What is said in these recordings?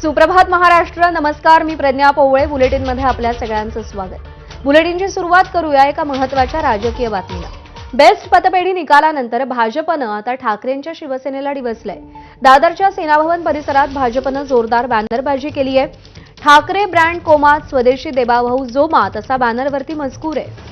सुप्रभात महाराष्ट्र. नमस्कार, मी प्रज्ञा पोवळे. बुलेटिनमध्ये आपल्या सगळ्यांचं स्वागत. बुलेटिनची सुरुवात करूया एका महत्त्वाच्या राजकीय बातमीला. बेस्ट पतपेढी निकालानंतर भाजपनं आता ठाकरेंच्या शिवसेनेला डिवचलंय. दादरच्या सेनाभवन परिसरात भाजपनं जोरदार बॅनरबाजी केली आहे. ठाकरे ब्रँड कोमात, स्वदेशी देवाभाऊ जोमात असा बॅनरवरती मजकूर आहे.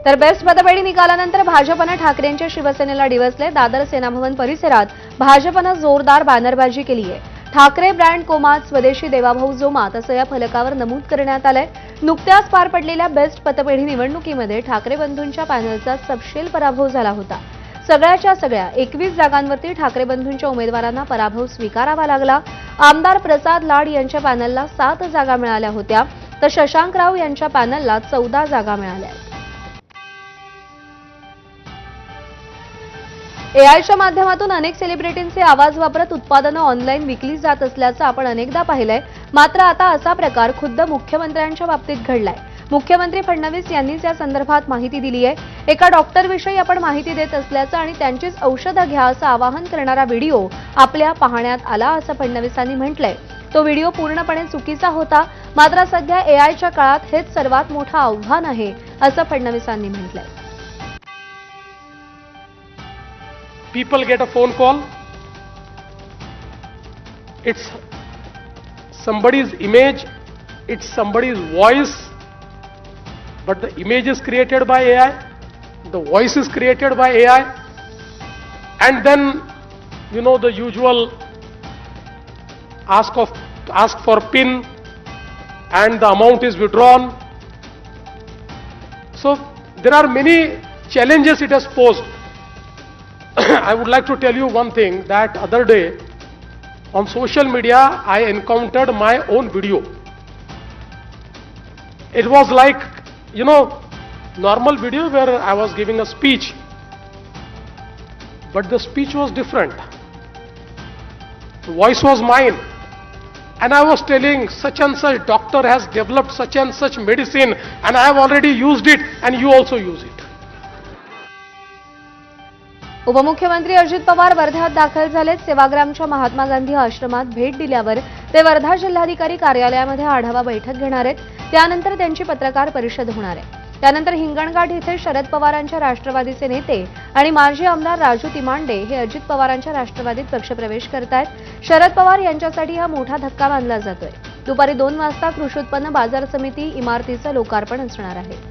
तर बेस्ट पतपेढी निकालानंतर भाजपनं ठाकरेंच्या शिवसेनेला डिवचले. दादर सेनाभवन परिसरात भाजपनं जोरदार बॅनरबाजी केली आहे. ठाकरे ब्रँड कोमात, स्वदेशी देवाभाऊ जोमात असं या फलकावर नमूद करण्यात आलंय. नुकत्याच पार पडलेल्या बेस्ट पतपेढी निवडणुकीमध्ये ठाकरे बंधूंच्या पॅनलचा सपशेल पराभव झाला होता. सगळ्याच्या सगळ्या 21 जागांवरती ठाकरे बंधूंच्या उमेदवारांना पराभव स्वीकारावा लागला. आमदार प्रसाद लाड यांच्या पॅनलला 7 जागा मिळाल्या होत्या, तर शशांकराव यांच्या पॅनलला 14 जागा मिळाल्या. एआयच्या माध्यमातून अनेक सेलिब्रिटींचे आवाज वापरत उत्पादनं ऑनलाईन विकली जात असल्याचं आपण अनेकदा पाहिलंय. मात्र आता असा प्रकार खुद्द मुख्यमंत्र्यांच्या बाबतीत घडलाय. मुख्यमंत्री फडणवीस यांनीच या संदर्भात माहिती दिली आहे. एका डॉक्टरविषयी आपण माहिती देत असल्याचं आणि त्यांचीच औषधं घ्या असं आवाहन करणारा व्हिडिओ आपल्या पाहण्यात आला असं फडणवीसांनी म्हटलंय. तो व्हिडिओ पूर्णपणे चुकीचा होता. मात्र सध्या एआयच्या काळात हेच सर्वात मोठं आव्हान आहे असं फडणवीसांनी म्हटलंय. People get a phone call, it's somebody's image, it's somebody's voice, but the image is created by AI, the voice is created by AI, and then the usual ask for PIN, and the amount is withdrawn. So there are many challenges it has posed. I would like to tell you one thing, that other day on social media I encountered my own video. It was like normal video where I was giving a speech, but the speech was different. The voice was mine, and I was telling such and such doctor has developed such and such medicine and I have already used it and you also use it. उपमुख्यमंत्री अजित पवार वर्ध्यात दाखल झालेत. सेवाग्रामच्या महात्मा गांधी आश्रमात भेट दिल्यावर ते वर्धा जिल्हाधिकारी कार्यालयामध्ये आढावा बैठक घेणार आहेत. त्यानंतर त्यांची पत्रकार परिषद होणार आहे. त्यानंतर हिंगणघाट इथे शरद पवारांच्या राष्ट्रवादीचे नेते आणि माजी आमदार राजू तिमांडे हे अजित पवारांच्या राष्ट्रवादीत पक्षप्रवेश करतायत. शरद पवार यांच्यासाठी हा मोठा धक्का मानला जातोय. दुपारी 2 वाजता कृषी उत्पन्न बाजार समिती इमारतीचं लोकार्पण असणार आहे.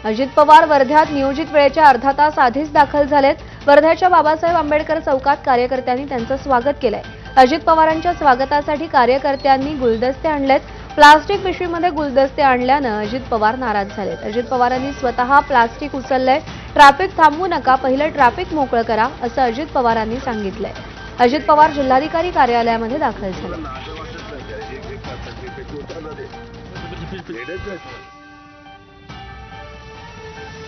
अजित पवार वर्ध्यात नियोजित वेळेच्या अर्धा तास आधीच दाखल झालेत. वर्ध्याच्या बाबासाहेब आंबेडकर चौकात कार्यकर्त्यांनी त्यांचं स्वागत केलंय. अजित पवारांच्या स्वागतासाठी कार्यकर्त्यांनी गुलदस्ते आणलेत. प्लास्टिक पिशवीमध्ये गुलदस्ते आणल्यानं अजित पवार नाराज झालेत. अजित पवारांनी स्वतः प्लास्टिक उचललंय. ट्रॅफिक थांबवू नका, पहिलं ट्रॅफिक मोकळं करा असं अजित पवारांनी सांगितलंय. अजित पवार जिल्हाधिकारी कार्यालयामध्ये दाखल झाले.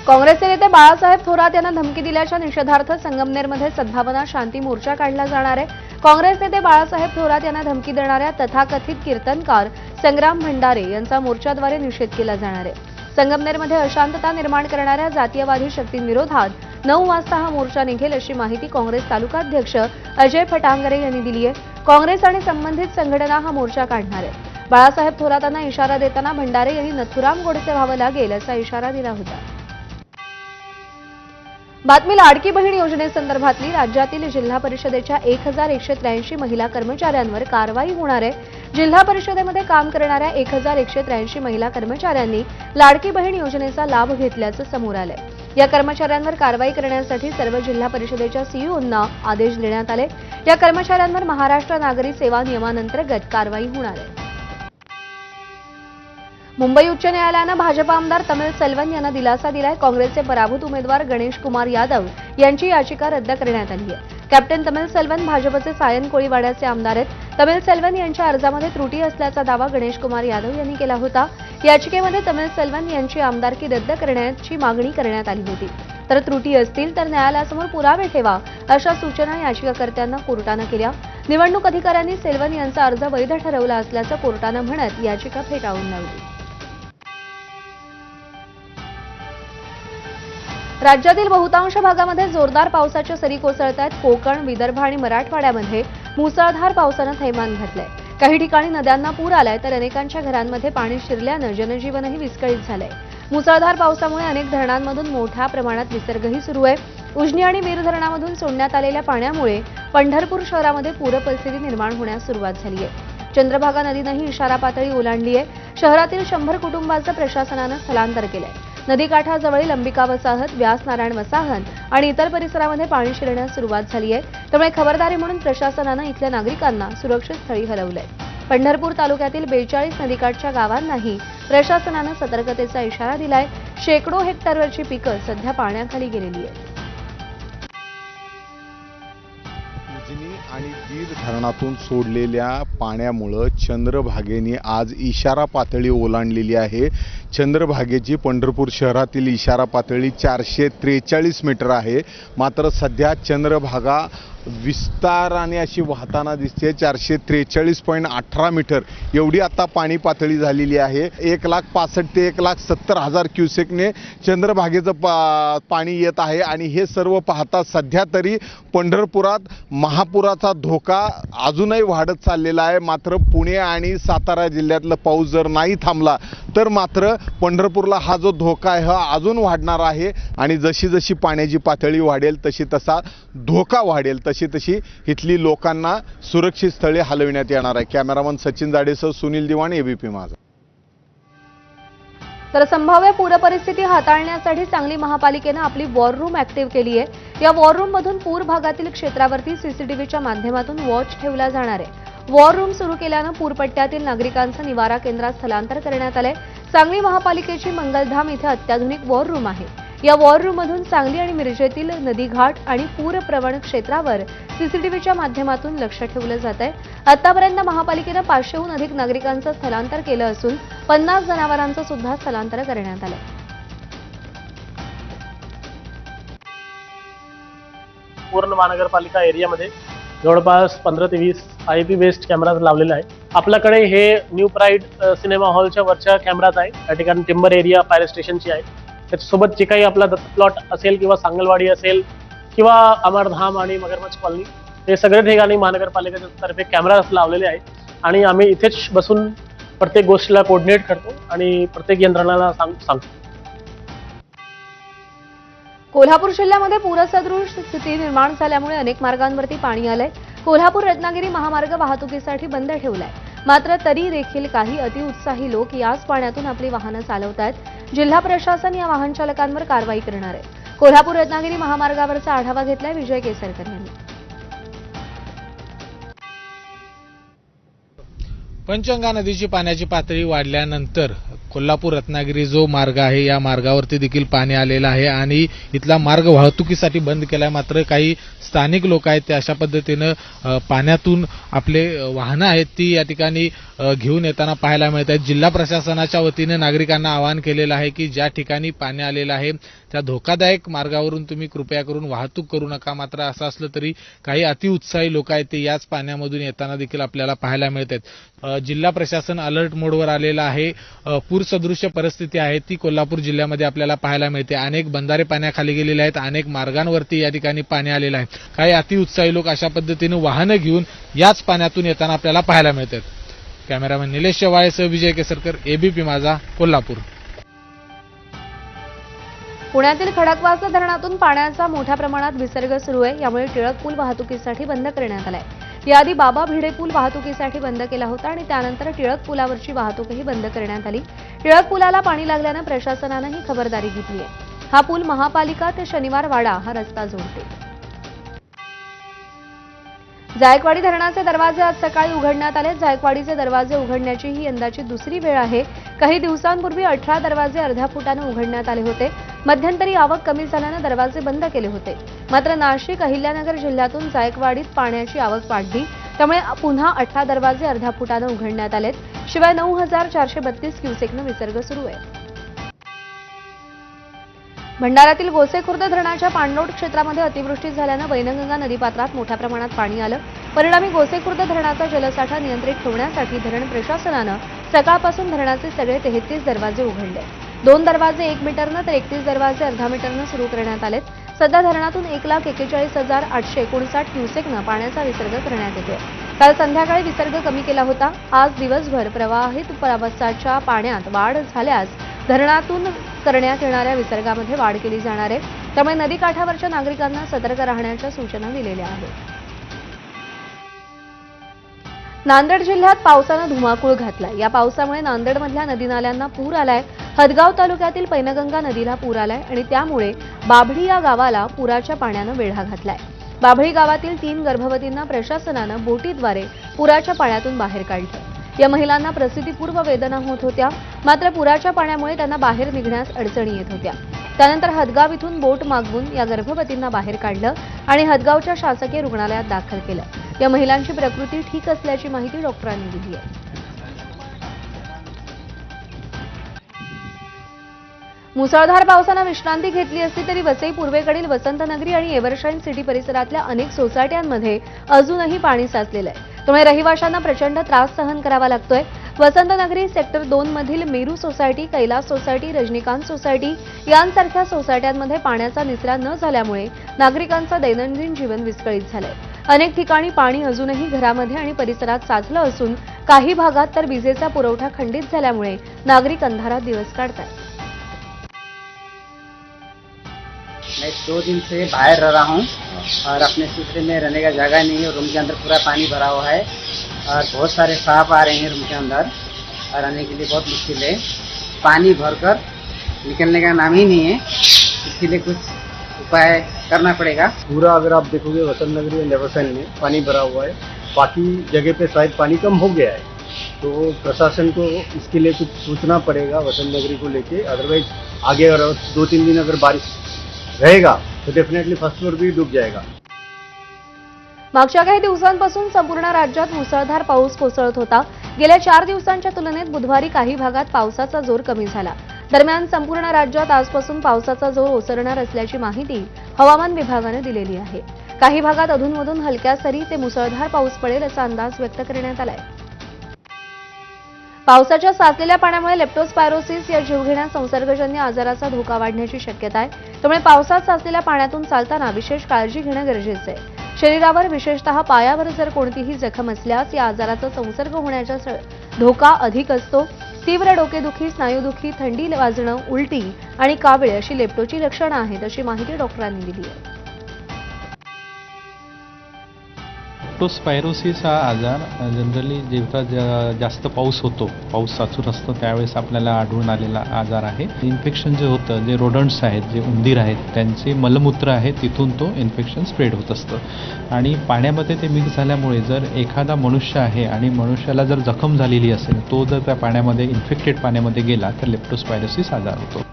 काँग्रेसचे नेते बाळासाहेब थोरात यांना धमकी दिल्याच्या निषेधार्थ संगमनेरमध्ये सद्भावना शांती मोर्चा काढला जाणार आहे. काँग्रेस नेते बाळासाहेब थोरात यांना धमकी देणाऱ्या तथाकथित कीर्तनकार संग्राम भंडारे यांचा मोर्चाद्वारे निषेध केला जाणार आहे. संगमनेरमध्ये अशांतता निर्माण करणाऱ्या जातीयवादी शक्तींविरोधात 9 वाजता हा मोर्चा निघेल अशी माहिती काँग्रेस तालुकाध्यक्ष अजय फटांगरे यांनी दिली आहे. काँग्रेस आणि संबंधित संघटना हा मोर्चा काढणार आहेत. बाळासाहेब थोरातांना इशारा देताना भंडारे यांनी नथुराम गोडसे व्हावं लागेल असा इशारा दिला होता. बातमी लाडकी बहीण योजनेसंदर्भातली. राज्यातील जिल्हा परिषदेच्या 1183 महिला कर्मचाऱ्यांवर कारवाई होणार आहे. जिल्हा परिषदेमध्ये काम करणाऱ्या 1183 महिला कर्मचाऱ्यांनी लाडकी बहीण योजनेचा लाभ घेतल्याचं समोर आलंय. या कर्मचाऱ्यांवर कारवाई करण्यासाठी सर्व जिल्हा परिषदेच्या सीईओंना आदेश देण्यात आले. या कर्मचाऱ्यांवर महाराष्ट्र नागरी सेवा नियमांतर्गत कारवाई होणार आहे. मुंबई उच्च न्यायालयानं भाजप आमदार तमिल सेल्वन यांना दिलासा दिलाय. काँग्रेसचे पराभूत उमेदवार गणेश कुमार यादव यांची याचिका रद्द करण्यात आली आहे. कॅप्टन तमिल सेल्वन भाजपचे सायन कोळीवाड्याचे आमदार आहेत. तमिल सेल्वन यांच्या अर्जामध्ये त्रुटी असल्याचा दावा गणेश कुमार यादव यांनी केला होता. याचिकेमध्ये तमिल सेल्वन यांची आमदारकी रद्द करण्याची मागणी करण्यात आली होती. तर त्रुटी असतील तर न्यायालयासमोर पुरावे ठेवा अशा सूचना याचिकाकर्त्यांना कोर्टानं केल्या. निवडणूक अधिकाऱ्यांनी सेल्वन यांचा अर्ज वैध ठरवला असल्याचं कोर्टानं म्हणत याचिका फेटाळून लावली. राज्यातील बहुतांश भागामध्ये जोरदार पावसाच्या सरी कोसळत आहेत. कोकण, विदर्भ आणि मराठवाड्यामध्ये मुसळधार पावसानं थैमान घातलंय. काही ठिकाणी नद्यांना पूर आलाय तर अनेकांच्या घरांमध्ये पाणी शिरल्यानं जनजीवनही विस्कळीत झालंय. मुसळधार पावसामुळे अनेक धरणांमधून मोठ्या प्रमाणात विसर्गही सुरू आहे. उजनी आणि मीर धरणामधून सोडण्यात आलेल्या पाण्यामुळे पंढरपूर शहरामध्ये पूरपरिस्थिती निर्माण होण्यास सुरुवात झाली आहे. चंद्रभागा नदीनंही इशारा पातळी ओलांडली आहे. शहरातील 100 कुटुंबांचं प्रशासनानं स्थलांतर केलंय. नदीकाठाजवळील अंबिका वसाहत, व्यास नारायण वसाहत आणि इतर परिसरामध्ये पाणी शिरण्यास सुरुवात झाली आहे. त्यामुळे खबरदारी म्हणून प्रशासनानं इथल्या नागरिकांना सुरक्षित स्थळी हलवलंय. पंढरपूर तालुक्यातील 42 नदीकाठच्या गावांनाही प्रशासनानं सतर्कतेचा इशारा दिलाय. शेकडो हेक्टरवरची पिकं सध्या पाण्याखाली गेलेली आहेत. उजनी आणि वीर धरणातून सोडलेल्या पाण्यामुळं चंद्रभागेने आज इशारा पातळी ओलांडलेली आहे. चंद्रभागेची पंढरपूर शहरातील इशारा पातळी 443 मीटर आहे. मात्र सध्या चंद्रभागा विस्ताराने अशी वाहताना दिसते. 443.18 मीटर एवढी आता पाणी पातळी झालेली आहे. 1,65,000 ते 1,70,000 क्युसेकने चंद्रभागेचं पाणी येत आहे. आणि हे सर्व पाहता सध्या तरी पंढरपुरात महापुराचा धोका अजूनही वाढत चाललेला आहे. मात्र पुणे आणि सातारा जिल्ह्यातला पाऊस जर नाही थांबला तर मात्र पंढरपूरला हा जो धोका आहे हा अजून वाढणार आहे. आणि जशी जशी पाण्याची पातळी वाढेल तशी तसा धोका वाढेल तशी तशी इथली लोकांना सुरक्षित स्थळी हलविण्यात येणार आहे. कॅमेरामन सचिन जाडेसह सुनील दिवाण, एबीपी माझा. तर संभाव्य पूरपरिस्थिती हाताळण्यासाठी सांगली महापालिकेनं आपली वॉर रूम ऍक्टिव्ह केली आहे. या वॉर रूम मधून पूर भागातील क्षेत्रावरती सीसीटीव्हीच्या माध्यमातून वॉच ठेवला जाणार आहे. वॉर रूम सुरू केल्यानं पूरपट्ट्यातील नागरिकांचं निवारा केंद्रात स्थलांतर करण्यात आलंय. सांगली महापालिकेची मंगलधाम इथे अत्याधुनिक वॉर रूम आहे. या वॉर रूममधून सांगली आणि मिरजेतील नदीघाट आणि पूरप्रवण क्षेत्रावर सीसीटीव्हीच्या माध्यमातून लक्ष ठेवलं जात आहे. आतापर्यंत महापालिकेनं 500हून अधिक नागरिकांचं स्थलांतर केलं असून 50 जनावरांचं सुद्धा स्थलांतर करण्यात आलंय. पूर्ण महानगरपालिका एरियामध्ये जवळपास 15 ते 20 IP बेस्ड कॅमेराज लावलेले आहे. आपल्याकडे हे न्यू प्राईड सिनेमा हॉलच्या वरच्या कॅमेराज आहे. या ठिकाणी टिंबर एरिया फायर स्टेशनची आहे. त्याच्यासोबत जे काही आपला दत्त प्लॉट असेल किंवा सांगलवाडी असेल किंवा अमरधाम आणि मगरमच्छ कॉलनी हे सगळे ठिकाणी महानगरपालिकेच्या तर्फे कॅमेराज लावलेले आहेत. आणि आम्ही इथेच बसून प्रत्येक गोष्टीला कोऑर्डिनेट करतो आणि प्रत्येक यंत्रणाला सांगतो. कोल्हापूर जिल्ह्यामध्ये पूरसदृश स्थिती निर्माण झाल्यामुळे अनेक मार्गांवरती पाणी आलंय. कोल्हापूर रत्नागिरी महामार्ग वाहतुकीसाठी बंद ठेवलाय. मात्र तरी देखील काही अतिउत्साही लोक याच पाण्यातून आपली वाहनं चालवत आहेत. जिल्हा प्रशासन या वाहन चालकांवर कारवाई करणार आहे. कोल्हापूर रत्नागिरी महामार्गावरचा आढावा घेतलाय विजय केसरकर यांनी. पंचगंगा नदीची पाण्याची पातळी वाढल्यानंतर कोल्हापूर रत्नागिरी जो मार्ग आहे या मार्गावरती देखील पाणी आलेलं आहे आणि इथला मार्ग वाहतुकीसाठी बंद केलाय. मात्र काही स्थानिक लोक आहेत ते अशा पद्धतीनं पाण्यातून आपले वाहनं आहेत ती या ठिकाणी घेऊन येताना पाहायला मिळत आहेत. जिल्हा प्रशासनाच्या वतीने नागरिकांना आवाहन केलेलं आहे की ज्या ठिकाणी पाणी आलेलं आहे त्या धोकादायक मार्गावरून तुम्ही कृपया करून वाहतूक करू नका. मात्र असं असलं तरी काही अतिउत्साही लोक आहेत ते याच पाण्यामधून येताना देखील आपल्याला पाहायला मिळत आहेत. जिल्हा प्रशासन अलर्ट मोडवर आलेलं आहे. पूरसदृश्य परिस्थिती आहे ती कोल्हापूर जिल्ह्यामध्ये आपल्याला पाहायला मिळते. अनेक बंधारे पाण्याखाली गेलेले आहेत. अनेक मार्गांवरती या ठिकाणी पाणी आलेलं आहे. काही अतिउत्साही लोक अशा पद्धतीने वाहनं घेऊन याच पाण्यातून येताना आपल्याला पाहायला मिळतात. कॅमेरामॅन निलेश शेवाळेसह विजय केसरकर, एबीपी माझा, कोल्हापूर. पुण्यातील खडकवासला धरणातून पाण्याचा मोठ्या प्रमाणात विसर्ग सुरू आहे. यामुळे टिळक पूल वाहतुकीसाठी बंद करण्यात आलाय. याआधी बाबा भिडे पूल वाहतुकीसाठी बंद केला होता आणि त्यानंतर टिळक पुलावरची वाहतूकही बंद करण्यात आली. टिळक पुलाला पाणी लागल्यानं प्रशासनानं ही खबरदारी घेतली आहे. हा पूल महापालिका ते शनिवार वाडा हा रस्ता जोडते. जायकवाडी धरणाचे दरवाजे आज सकाळी उघडण्यात आले. जायकवाडीचे दरवाजे उघडण्याची ही यंदाची दुसरी वेळ आहे. काही दिवसांपूर्वी 18 दरवाजे अर्ध्या फुटानं उघडण्यात आले होते. मध्यंतरी आवक कमी झाल्यानं दरवाजे बंद केले होते. मात्र नाशिक, अहिल्यानगर जिल्ह्यातून जायकवाडीत पाण्याची आवक वाढली. त्यामुळे पुन्हा 18 दरवाजे अर्ध्या फुटानं उघडण्यात आलेत. शिवाय 9,432 क्युसेकनं विसर्ग सुरू आहे. भंडाऱ्यातील गोसेखुर्द धरणाच्या पाणलोट क्षेत्रामध्ये अतिवृष्टी झाल्यानं वैनगंगा नदीपात्रात मोठ्या प्रमाणात पाणी आलं. परिणामी गोसेखुर्द धरणाचा जलसाठा नियंत्रित ठेवण्यासाठी धरण प्रशासनानं सकाळपासून धरणाचे सगळे 33 दरवाजे उघडले. 2 दरवाजे 1 मीटरनं तर 31 दरवाजे अर्धा मीटरनं सुरू करण्यात आलेत. सध्या धरणातून 1,41,859 क्युसेकनं पाण्याचा विसर्ग करण्यात येतोय. काल संध्याकाळी विसर्ग कमी केला होता. आज दिवसभर प्रवाहित पावसाच्या पाण्यात वाढ झाल्यास धरणातून करण्यात येणाऱ्या विसर्गामध्ये वाढ केली जाणार आहे. त्यामुळे नदीकाठावरच्या नागरिकांना सतर्क राहण्याच्या सूचना दिलेल्या आहेत. नांदेड जिल्ह्यात पावसानं धुमाकूळ घातलाय. या पावसामुळे नांदेडमधल्या नदी नाल्यांना पूर आलाय. हदगाव तालुक्यातील पैनगंगा नदीला पूर आलाय आणि त्यामुळे बाभळी या गावाला पुराच्या पाण्यानं वेढा घातलाय. बाभळी गावातील 3 गर्भवतींना प्रशासनानं बोटीद्वारे पुराच्या पाण्यातून बाहेर काढलं. या महिलांना प्रसूतीपूर्व वेदना होत होत्या, मात्र पुराच्या पाण्यामुळे त्यांना बाहेर निघण्यास अडचणी येत होत्या. त्यानंतर हदगाव इथून बोट मागवून या गर्भवतींना बाहेर काढलं आणि हदगावच्या शासकीय रुग्णालयात दाखल केलं. या महिलांची प्रकृती ठीक असल्याची माहिती डॉक्टरांनी दिली आहे. मुसळधार पावसानं विश्रांती घेतली असली तरी वसई पूर्वेकडील वसंतनगरी आणि एव्हरशाईन सिटी परिसरातल्या अनेक सोसायट्यांमध्ये अजूनही पाणी साचलेलं आहे. त्यामुळे रहिवाशांना प्रचंड त्रास सहन करावा लागतोय. वसंतनगरी सेक्टर 2 मधील Meru society, Kailas society, Rajnikant society यांसारख्या सोसायट्यांमध्ये पाण्याचा निचरा न झाल्यामुळे नागरिकांचं दैनंदिन जीवन विस्कळीत झालंय. अनेक ठिकाणी पाणी अजूनही घरामध्ये आणि परिसरात साचलं असून काही भागात तर विजेचा पुरवठा खंडित झाल्यामुळे नागरिक अंधारात दिवस काढतात. मैं 2 दिन से बाहर रह रहा हूँ और अपने सूत्रे में रहने का जगह नहीं है. रूम के अंदर पूरा पानी भरा हुआ है और बहुत सारे सांप आ रहे हैं रूम के अंदर और रहने के लिए बहुत मुश्किल है. पानी भरकर निकलने का नाम ही नहीं है. इसके लिए कुछ उपाय करना पड़ेगा. पूरा अगर आप देखोगे वसंत नगरी और नेवरसाइन में पानी भरा हुआ है. बाकी जगह पे शायद पानी कम हो गया है, तो प्रशासन को इसके लिए कुछ सोचना पड़ेगा वसंत नगरी को लेके. अदरवाइज आगे अगर 2-3 दिन अगर बारिश रहेगा तो डेफिनेटली फर्स्ट फ्लोर भी डूब जाएगा. मागच्या काही दिवसांपासून संपूर्ण राज्यात मुसळधार पाऊस कोसळत होता. गेल्या 4 दिवसांच्या तुलनेत बुधवारी काही भागात पावसाचा जोर कमी झाला. दरम्यान संपूर्ण राज्यात आजपासून पावसाचा जोर ओसरणार असल्याची माहिती हवामान विभागाने दिलेली आहे. काही भागात अधूनमधून हलक्या सरी ते मुसळधार पाऊस पडेल असा अंदाज व्यक्त करण्यात आलाय. पावसाच्या साचलेल्या पाण्यामुळे लेप्टोस्पायरोसिस या जीवघेण्या संसर्गजन्य आजाराचा धोका वाढण्याची शक्यता आहे. त्यामुळे पावसात साचलेल्या पाण्यातून चालताना विशेष काळजी घेणं गरजेचं आहे. शरीरावर विशेषतः पायावर जर कोणतीही जखम असल्यास या आजाराचा संसर्ग होण्याचा धोका अधिक असतो. तीव्र डोकेदुखी, स्नायूदुखी, थंडी वाजणं, उलटी आणि कावीळ अशी लेप्टोची लक्षणं आहेत अशी माहिती डॉक्टरांनी दिली आहे. लेप्टोस्पायरोसिस हा आजार जनरली जेव्हा जास्त पाऊस होतो, पाऊस साचून असतो त्यावेळेस आपल्याला आढळून आलेला आजार आहे. इन्फेक्शन जे होतं, जे रोडंट्स आहेत, जे उंदीर आहेत, त्यांचे मलमूत्र आहे, तिथून तो इन्फेक्शन स्प्रेड होत असतं आणि पाण्यामध्ये ते मिक्स झाल्यामुळे जर एखादा मनुष्य आहे आणि मनुष्याला जर जखम झालेली असेल, तो जर त्या पाण्यामध्ये इन्फेक्टेड पाण्यामध्ये गेला तर लेप्टोस्पायरोसिस आजार होतो.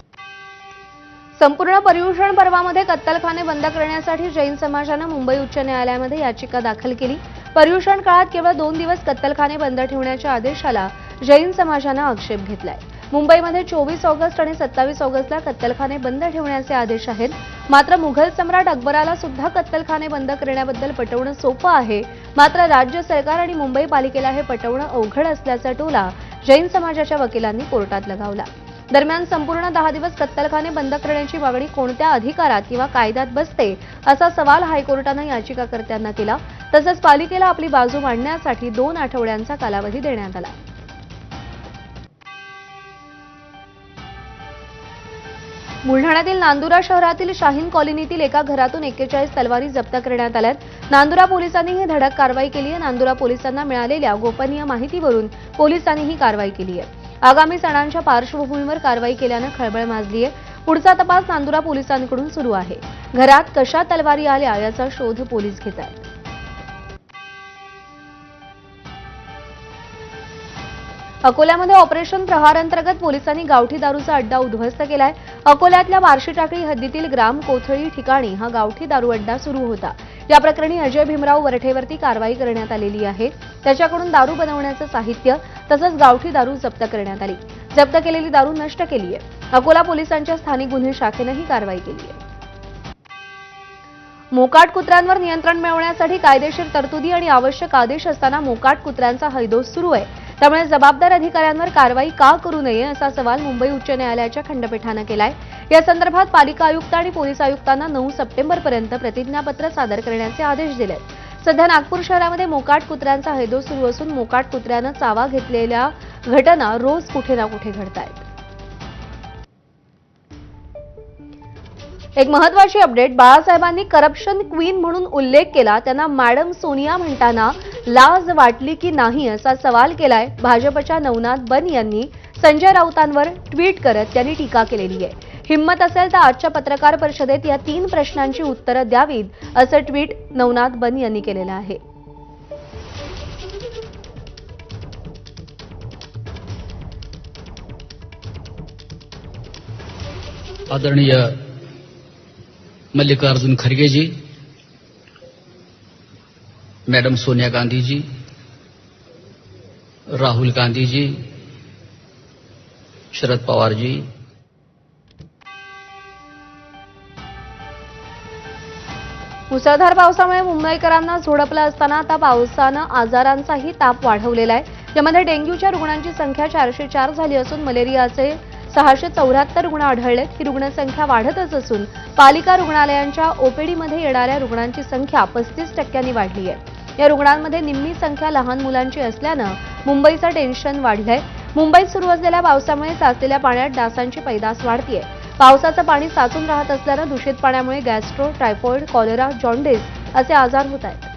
संपूर्ण पर्युषण पर्वामध्ये कत्तलखाने बंद करण्यासाठी जैन समाजानं मुंबई उच्च न्यायालयामध्ये याचिका दाखल केली. पर्युषण काळात केवळ 2 दिवस कत्तलखाने बंद ठेवण्याच्या आदेशाला जैन समाजानं आक्षेप घेतलाय. मुंबईमध्ये 24 ऑगस्ट आणि 27 ऑगस्टला कत्तलखाने बंद ठेवण्याचे आदेश आहेत. मात्र मुघल सम्राट अकबराला सुद्धा कत्तलखाने बंद करण्याबद्दल पटवणं सोपं आहे. मात्र राज्य सरकार आणि मुंबई पालिकेला हे पटवणं अवघड असल्याचा टोला जैन समाजाच्या वकिलांनी कोर्टात लगावला. दरम्यान संपूर्ण 10 दिवस कत्तलखाने बंद करण्याची मागणी कोणत्या अधिकारात किंवा कायद्यात बसते असा सवाल हायकोर्टानं याचिकाकर्त्यांना केला. तसंच पालिकेला आपली बाजू मांडण्यासाठी 2 आठवड्यांचा कालावधी देण्यात आला. बुलढाण्यातील नांदुरा शहरातील शाहीन कॉलनीतील एका घरातून 41 तलवारी जप्त करण्यात आल्यात. नांदुरा पोलिसांनी ही धडक कारवाई केली आहे. नांदुरा पोलिसांना मिळालेल्या गोपनीय माहितीवरून पोलिसांनी ही कारवाई केली आहे. आगामी सणांच्या पार्श्वभूमीवर कारवाई केल्यानं खळबळ माजली आहे. पुढचा तपास नांदुरा पोलिसांकडून सुरू आहे. घरात कशा तलवारी आल्या याचा शोध पोलीस घेत आहेत. अकोल्यामध्ये ऑपरेशन प्रहार अंतर्गत पोलिसांनी गावठी दारूचा अड्डा उद्ध्वस्त केलाय. अकोल्यातल्या बार्शी टाकळी हद्दीतील ग्राम कोथळी ठिकाणी हा गावठी दारू अड्डा सुरू होता. या प्रकरणी अजय भीमराव वरठेवरती कारवाई करण्यात आलेली आहे. त्याच्याकडून दारू बनवण्याचं साहित्य तसंच गावठी दारू जप्त करण्यात आली. जप्त केलेली दारू नष्ट केली आहे. अकोला पोलिसांच्या स्थानिक गुन्हे शाखेनं ही कारवाई केली आहे. मोकाट कुत्र्यांवर नियंत्रण मिळवण्यासाठी कायदेशीर तरतुदी आणि आवश्यक आदेश असताना मोकाट कुत्र्यांचा हैदोस सुरू आहे. त्यामुळे जबाबदार अधिकाऱ्यांवर कारवाई का करू नये असा सवाल मुंबई उच्च न्यायालयाच्या खंडपीठानं केलाय. या संदर्भात पालिका आयुक्त आणि पोलीस आयुक्तांना 9 सप्टेंबरपर्यंत प्रतिज्ञापत्र सादर करण्याचे आदेश दिलेत. सध्या नागपूर शहरामध्ये मोकाट कुत्र्यांचा हैदोस सुरू असून मोकाट कुत्र्यानं चावा घेतलेल्या घटना रोज कुठे ना कुठे घडतायत. एक महत्वाची अपडेट. बाळासाहेबांनी करप्शन क्वीन म्हणून उल्लेख केला. त्यांना मॅडम सोनिया म्हणताना लाज वाटली की नाही असा सवाल केलाय भाजपच्या नवनाथ बन यांनी. संजय राऊतांवर ट्विट करत त्यांनी टीका केलेली आहे. हिम्मत असेल तर आजच्या पत्रकार परिषदेत या 3 प्रश्नांची उत्तरं द्यावीत असं ट्विट नवनाथ बन यांनी केलेलं आहे. आदरणीय मल्लिकार्जुन खड़गे जी, मैडम सोनिया गांधी जी, राहुल गांधी जी, शरद पवार जी, मुसळधार पावसामुळे मुंबईकरांना झोडपलं असताना आता पावसानं आजारांचाही ताप वाढवलेला आहे. यामध्ये डेंग्यूच्या रुग्णांची संख्या 404 झाली असून मलेरियाचे 674 रुग्ण आढळलेत. ही रुग्णसंख्या वाढतच असून पालिका रुग्णालयांच्या ओपीडीमध्ये येणाऱ्या रुग्णांची संख्या 35% वाढली आहे. या रुग्णांमध्ये निम्मी संख्या लहान मुलांची असल्यानं मुंबईचं टेन्शन वाढलंय. मुंबईत सुरू असलेल्या पावसामुळे साचलेल्या पाण्यात डासांची पैदास वाढतीये. पावसाचं पाणी साचून राहत असल्यानं दूषित पाण्यामुळे गॅस्ट्रो, टायफॉइड, कॉलेरा, जॉन्डिस असे आजार होत आहेत.